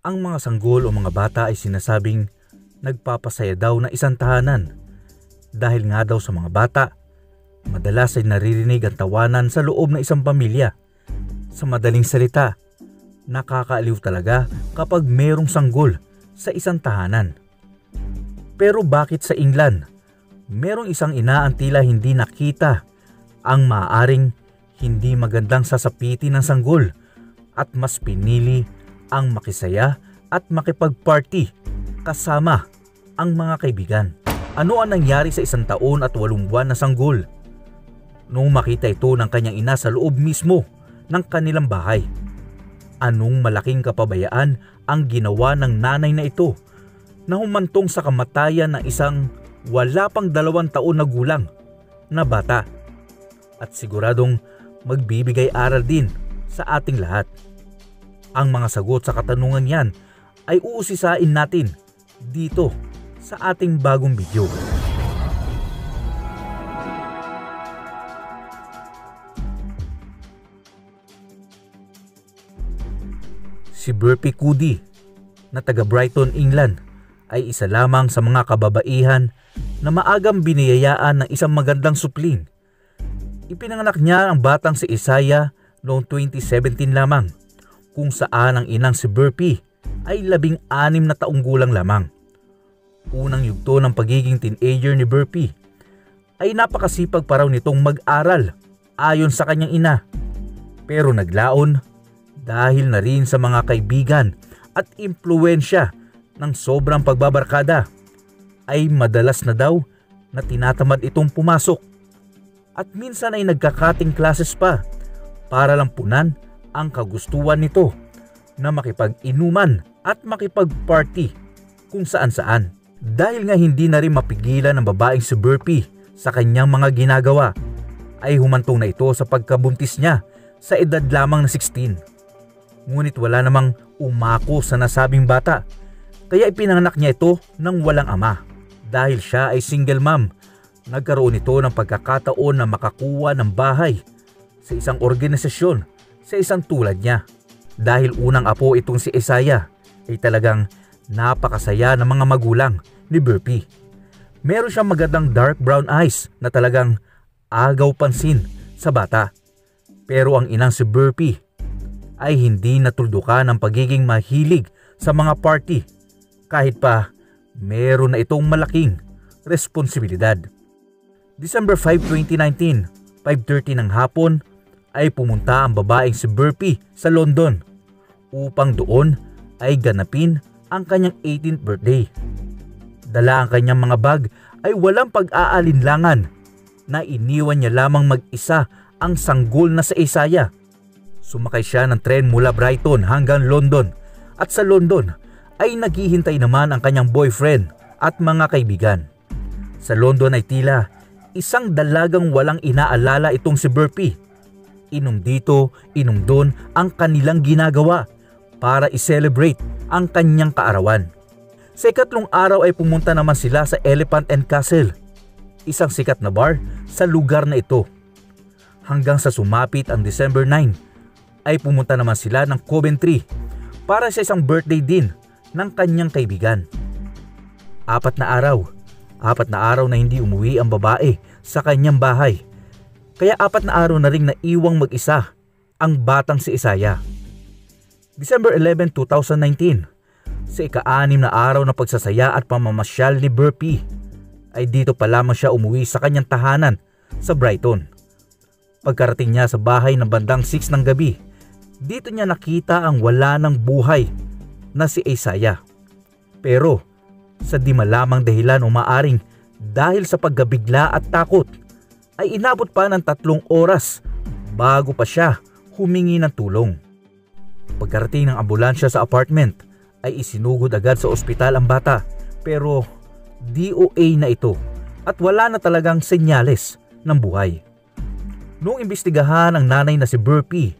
Ang mga sanggol o mga bata ay sinasabing nagpapasaya daw na isang tahanan dahil nga daw sa mga bata, madalas ay naririnig ang tawanan sa loob ng isang pamilya. Sa madaling salita, nakakaaliw talaga kapag merong sanggol sa isang tahanan. Pero bakit sa England, merong isang ina ang tila hindi nakita ang maaaring hindi magandang sasapitin ng sanggol at mas pinili ang makisaya at makipag-party kasama ang mga kaibigan? Ano ang nangyari sa 1 taon at 8 buwan na sanggol? Noong makita ito ng kanyang ina sa loob mismo ng kanilang bahay, anong malaking kapabayaan ang ginawa ng nanay na ito na humantong sa kamatayan ng isang wala pang 2 taon na gulang na bata? At siguradong magbibigay aral din sa ating lahat. Ang mga sagot sa katanungan yan ay uusisain natin dito sa ating bagong video. Si Burpee Cuddy na taga Brighton, England ay isa lamang sa mga kababaihan na maagang biniyayaan ng isang magandang supling. Ipinanganak niya ang batang si Isaiah noong 2017 lamang, kung saan ang inang si Burpee ay 16 na taong gulang lamang. Unang yugto ng pagiging teenager ni Burpee ay napakasipag pa raw nitong mag-aral ayon sa kanyang ina. Pero naglaon dahil na rin sa mga kaibigan at impluwensya ng sobrang pagbabarkada, ay madalas na daw na tinatamad itong pumasok. At minsan ay nagkakating classes pa para lang punan ang kagustuhan nito na makipag-inuman at makipag-party kung saan-saan. Dahil nga hindi na rin mapigilan ng babaeng si Burpee sa kanyang mga ginagawa, ay humantong na ito sa pagkabuntis niya sa edad lamang na 16. Ngunit wala namang umako sa nasabing bata, kaya ipinanganak niya ito ng walang ama. Dahil siya ay single mom, nagkaroon ito ng pagkakataon na makakuha ng bahay sa isang organisasyon sa isang tulad niya. Dahil unang apo itong si Isaiah, ay talagang napakasaya ng mga magulang ni Burpee. Meron siyang magandang dark brown eyes na talagang agaw pansin sa bata. Pero ang inang si Burpee ay hindi natuldukan ng pagiging mahilig sa mga party, kahit pa meron na itong malaking responsibilidad. December 5, 2019, 5:30 ng hapon, ay pumunta ang babaeng si Burpee sa London upang doon ay ganapin ang kanyang 18th birthday. Dala ang kanyang mga bag ay walang pag-aalinlangan na iniwan niya lamang mag-isa ang sanggol na si Isaiah. Sumakay siya ng tren mula Brighton hanggang London, at sa London ay naghihintay naman ang kanyang boyfriend at mga kaibigan. Sa London ay tila isang dalagang walang inaalala itong si Burpee. Inom dito, inom doon ang kanilang ginagawa para i-celebrate ang kanyang kaarawan. Sa ikatlong araw ay pumunta naman sila sa Elephant and Castle, isang sikat na bar sa lugar na ito. Hanggang sa sumapit ang December 9, ay pumunta naman sila ng Coventry para sa isang birthday din ng kanyang kaibigan. 4 na araw na hindi umuwi ang babae sa kanyang bahay. Kaya 4 na araw na ring naiwang mag-isa ang batang si Isaiah. December 11, 2019, sa ika-6 na araw na pagsasaya at pamamasyal ni Burpee, ay dito pa lamang siya umuwi sa kanyang tahanan sa Brighton. Pagkarating niya sa bahay ng bandang 6 ng gabi, dito niya nakita ang wala ng buhay na si Isaiah. Pero sa di malamang dahilan o maaring dahil sa paggabigla at takot, ay inabot pa ng 3 oras bago pa siya humingi ng tulong. Pagkarating ng ambulansya sa apartment, ay isinugod agad sa ospital ang bata, pero DOA na ito at wala na talagang senyales ng buhay. Noong imbestigahan ang nanay na si Burpee,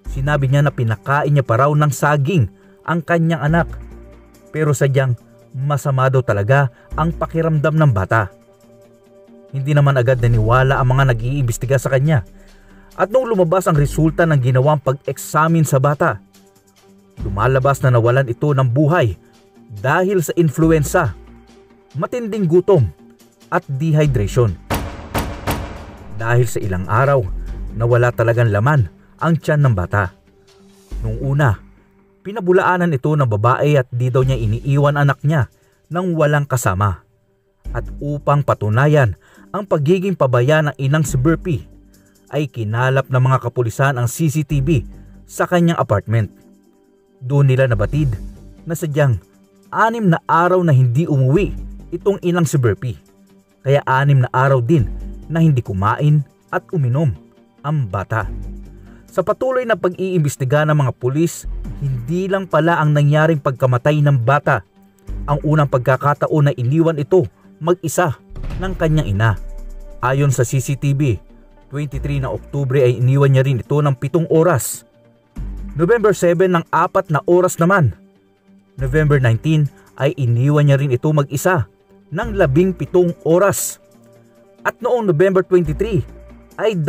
sinabi niya na pinakain niya pa raw ng saging ang kanyang anak, pero sadyang masama daw talaga ang pakiramdam ng bata. Hindi naman agad naniwala ang mga nag-iimbestiga sa kanya, at noong lumabas ang resulta ng ginawang pag-examine sa bata, Lumalabas na nawalan ito ng buhay dahil sa influenza, matinding gutom at dehydration. Dahil sa ilang araw, nawala talagang laman ang tiyan ng bata. Nung una, pinabulaanan ito ng babae at di daw niya iniiwan anak niya nang walang kasama. At upang patunayan ang pagiging pabaya ng inang si Burpee, ay kinalap ng mga kapulisan ang CCTV sa kanyang apartment. Doon nila nabatid na sadyang 6 na araw na hindi umuwi itong inang si Burpee. Kaya 6 na araw din na hindi kumain at uminom ang bata. Sa patuloy na pag-iimbestiga ng mga pulis, hindi lang pala ang nangyaring pagkamatay ng bata ang unang pagkakataon na iniwan ito mag-isa ng kanyang ina. Ayon sa CCTV, 23 na Oktubre ay iniwan niya rin ito ng 7 oras. November 7 ng 4 na oras naman. November 19 ay iniwan niya rin ito mag-isa ng 17 oras. At noong November 23 ay 2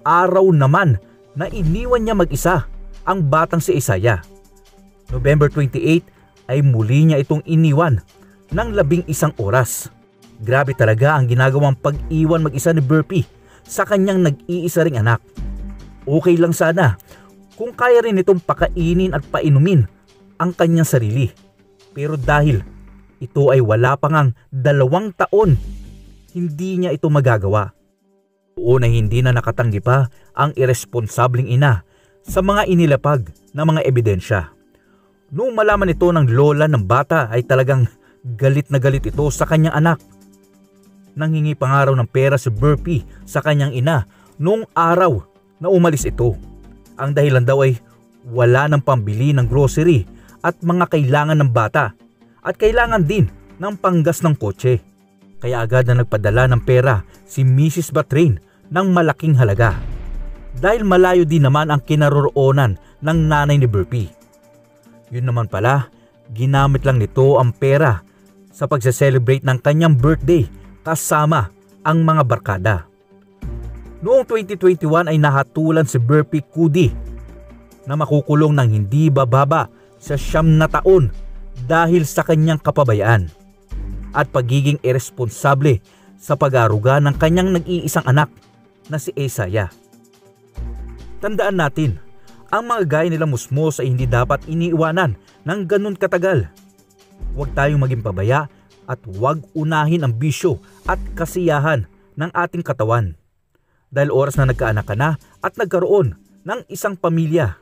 araw naman na iniwan niya mag-isa ang batang si Isaiah. November 28 ay muli niya itong iniwan ng 11 oras. Grabe talaga ang ginagawang pag-iwan mag-isa ni Burpee sa kanyang nag-iisa ring anak. Okay lang sana kung kaya rin itong pakainin at painumin ang kanyang sarili. Pero dahil ito ay wala pa ngang 2 taon, hindi niya ito magagawa. Oo na hindi na nakatanggi pa ang irresponsabling ina sa mga inilapag na mga ebidensya. Noong malaman ito ng lola ng bata ay talagang galit na galit ito sa kanyang anak. Nanghingi pa nga raw ng pera si Burpee sa kanyang ina noong araw na umalis ito. Ang dahilan daw ay wala ng pambili ng grocery at mga kailangan ng bata at kailangan din ng panggas ng kotse. Kaya agad na nagpadala ng pera si Mrs. Batrain ng malaking halaga. Dahil malayo din naman ang kinaroroonan ng nanay ni Burpee. Yun naman pala, ginamit lang nito ang pera sa pagse-celebrate ng kanyang birthday kasama ang mga barkada. Noong 2021 ay nahatulan si Burpee Cudi na makukulong ng hindi bababa sa 9 na taon dahil sa kanyang kapabayaan at pagiging irresponsable sa pag-aaruga ng kanyang nag-iisang anak na si Isaiah. Tandaan natin, ang mga gaya nila Musmos ay hindi dapat iniiwanan ng ganun katagal. Huwag tayong maging pabaya at huwag unahin ang bisyo at kasiyahan ng ating katawan. Dahil oras na nagkaanak ka na at nagkaroon ng isang pamilya,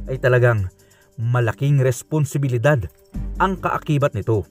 ay talagang malaking responsibilidad ang kaakibat nito.